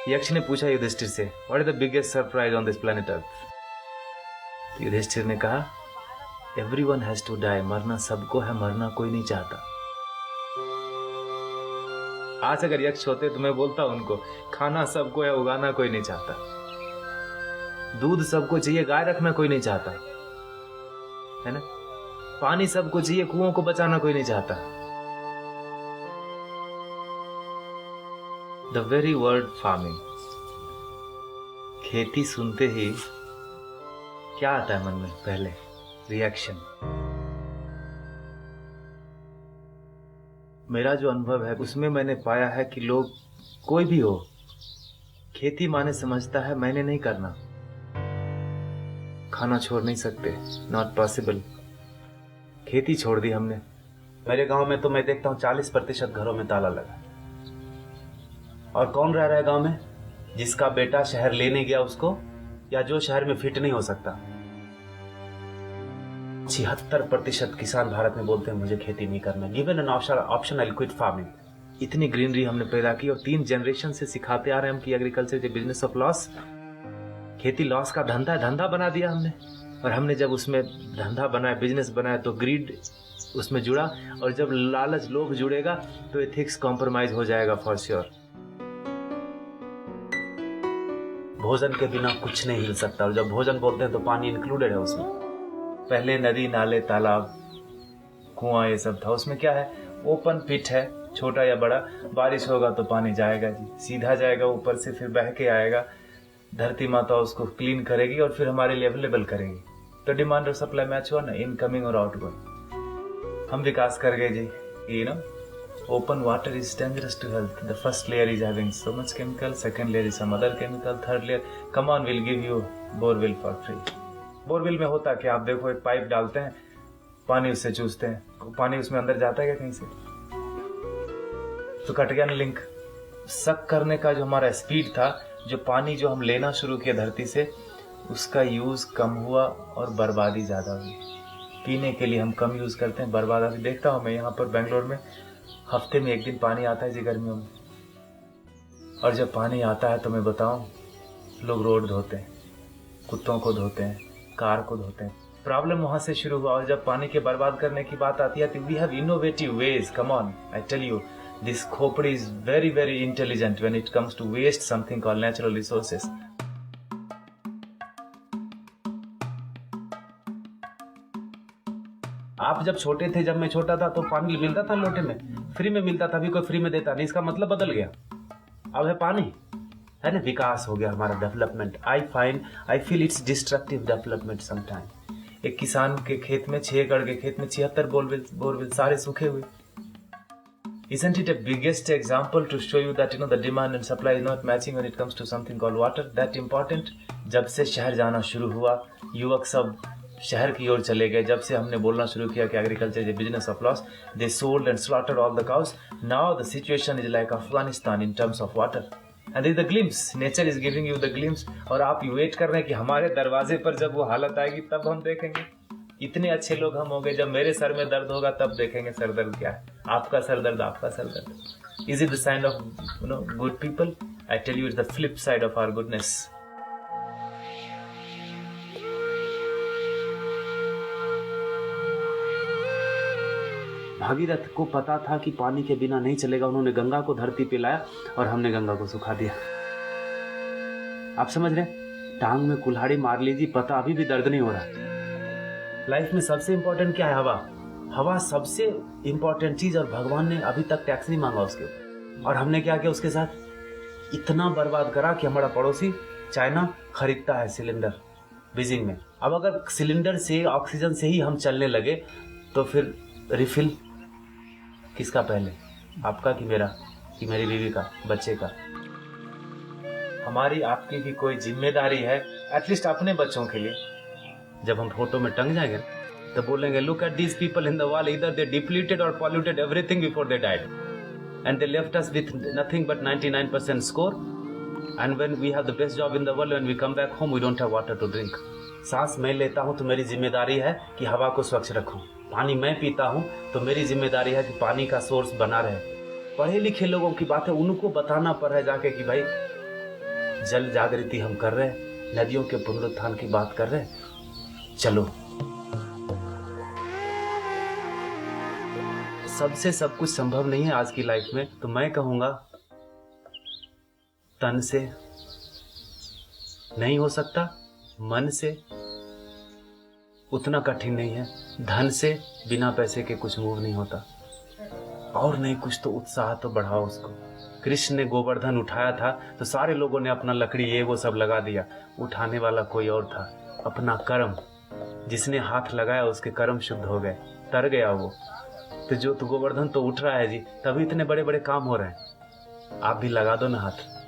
यक्ष ने पूछा युधिष्ठिर से, what is the biggest surprise on this planet earth? Yudhishthir ने कहा, एवरीवन हैज टू डाई, मरना सबको है, मरना कोई नहीं चाहता। आज अगर यक्ष होते तो मैं बोलता उनको, खाना सबको है, उगाना कोई नहीं चाहता। दूध सबको चाहिए, गाय रखना कोई नहीं चाहता, है ना। पानी सबको चाहिए, कुओं को बचाना कोई नहीं चाहता। द वेरी वर्ड फार्मिंग, खेती सुनते ही क्या आता है मन में? पहले रिएक्शन। मेरा जो अनुभव है उसमें मैंने पाया है कि लोग, कोई भी हो, खेती माने समझता है मैंने नहीं करना, खाना छोड़ नहीं सकते, नॉट पॉसिबल। खेती छोड़ दी हमने। मेरे गांव में तो मैं देखता हूं 40% घरों में ताला लगा। और कौन रह रहा है गांव में? जिसका बेटा शहर लेने गया उसको, या जो शहर में फिट नहीं हो सकता। 76% किसान भारत में बोलते हैं मुझे खेती नहीं करना। Given an option I quit farming. इतनी ग्रीनरी हमने पैदा की और 3 जनरेशन से सिखाते आ रहे हैं हम कि agriculture is business of loss. खेती लॉस का धंधा है, धंधा बना दिया हमने। और हमने जब उसमें धंधा बनाया, बिजनेस बनाया, तो ग्रीड उसमें जुड़ा। और जब लालच, लोभ जुड़ेगा तो एथिक्स कॉम्प्रोमाइज हो जाएगा फॉर श्योर। भोजन के बिना कुछ नहीं हिल सकता। और जब भोजन बोलते हैं तो पानी इंक्लूडेड है उसमें। पहले नदी, नाले, तालाब, कुआं ये सब था। उसमें क्या है? ओपन पिट है, छोटा या बड़ा। बारिश होगा तो पानी जाएगा जी, सीधा जाएगा ऊपर से, फिर बह के आएगा। धरती माता उसको क्लीन करेगी और फिर हमारे लिए अवेलेबल करेगी। तो डिमांड और सप्लाई मैच हुआ ना, इनकमिंग और आउटगोइंग। हम विकास कर गए जी, you know. Open water is dangerous to health. The first layer is having so much chemical, second layer is some other chemical, third layer, come on, we'll give you borewell for free. Borewell में होता क्या? आप देखो, एक pipe डालते हैं, पानी उससे चूसते हैं, पानी उसमें अंदर जाता है क्या कहीं से? तो कट गया ना लिंक। सक करने का जो हमारा स्पीड था, जो पानी जो हम लेना शुरू किया धरती से, उसका यूज कम हुआ और बर्बादी ज्यादा हुई। पीने के लिए हम कम यूज करते हैं, बर्बादी देखता हूं मैं यहाँ पर बेंगलोर में। हफ्ते में 1 दिन पानी आता है जी गर्मियों में। और जब पानी आता है तो मैं बताऊं, लोग रोड धोते हैं, कुत्तों को धोते हैं, कार को धोते हैं। प्रॉब्लम वहां से शुरू हुआ। और जब पानी के बर्बाद करने की बात आती है तो we have innovative ways. Come on, I tell you, this खोपड़ी is very very intelligent when it comes to waste something called natural resources. आप जब छोटे थे, जब मैं छोटा था, तो पानी मिलता था लोटे में, फ्री में मिलता था। अभी कोई फ्री में देता नहीं, इसका मतलब बदल गया। अब है पानी, है ना। विकास हो गया हमारा, development. I feel it's destructive development sometime. एक किसान के खेत में, 6 एकड़ के खेत में 76 बोरवेल सारे सूखे हुए। Isn't it a biggest example to show you that the demand and supply is not matching when it comes to something called water? That important? जब से शहर जाना शुरू हुआ, युवक सब शहर की ओर चले गए। जब से हमने बोलना शुरू किया कि agriculture is a business of loss, they sold and slaughtered all the cows. Now the situation is like Afghanistan in terms of water. And is the glimpse, nature is giving you the glimpse. और आप wait कर रहे हैं कि हमारे दरवाजे पर जब वो हालत आएगी तब हम देखेंगे। इतने अच्छे लोग हम हो गए, जब मेरे सर में दर्द होगा तब देखेंगे सर दर्द क्या है। आपका सर दर्द, आपका सर दर्द। Is it the sign of good people? I tell you, it's the flip side of our goodness. Bhagirath को पता था कि पानी के बिना नहीं चलेगा। उन्होंने गंगा को धरती पे लाया और हमने गंगा को सुखा दिया। आप समझ रहे? टांग में कुल्हाड़ी मार लीजिए, पता अभी भी दर्द नहीं हो रहा। लाइफ में सबसे इंपॉर्टेंट क्या है? हवा। हवा सबसे इंपॉर्टेंट चीज, और भगवान ने अभी तक टैक्स नहीं मांगा उसके ऊपर। और हमने क्या किया उसके साथ? इतना बर्बाद करा कि हमारा पड़ोसी चाइना खरीदता है सिलेंडर बीजिंग में। अब अगर सिलेंडर से, ऑक्सीजन से ही हम चलने लगे तो फिर रिफिल किसका पहले? आपका कि मेरा, कि मेरी बीवी का, बच्चे का? हमारी आपकी भी कोई जिम्मेदारी है, एटलीस्ट अपने बच्चों के लिए। जब हम फोटो में टंग जाएंगे तो बोलेंगे, look at these people in the wall, either they depleted और polluted everything before they died and they left us with nothing but 99% score. And when we have the best job in the world, when we come back home we don't have water to drink. सांस मैं लेता हूं तो मेरी जिम्मेदारी है कि हवा को स्वच्छ रखूं। पानी मैं पीता हूं तो मेरी जिम्मेदारी है कि पानी का सोर्स बना रहे। पढ़े लिखे लोगों की बात है, उनको बताना पड़ रहा है जाके कि भाई जल जागृति हम कर रहे हैं, नदियों के पुनरुत्थान की बात कर रहे हैं। चलो, सबसे सब कुछ संभव नहीं है आज की लाइफ में, तो मैं कहूंगा तन से नहीं हो सकता, मन से उतना कठिन नहीं है, धन से बिना पैसे के कुछ मूव नहीं होता, और नहीं कुछ तो उत्साह तो बढ़ाओ उसको। कृष्ण ने गोवर्धन उठाया था तो सारे लोगों ने अपना लकड़ी ये वो सब लगा दिया, उठाने वाला कोई और था, अपना कर्म, जिसने हाथ लगाया उसके कर्म शुद्ध हो गए, तर गया वो। तो गोवर्धन तो उठ रहा है जी, तभी इतने बड़े बड़े काम हो रहे हैं। आप भी लगा दो ना हाथ।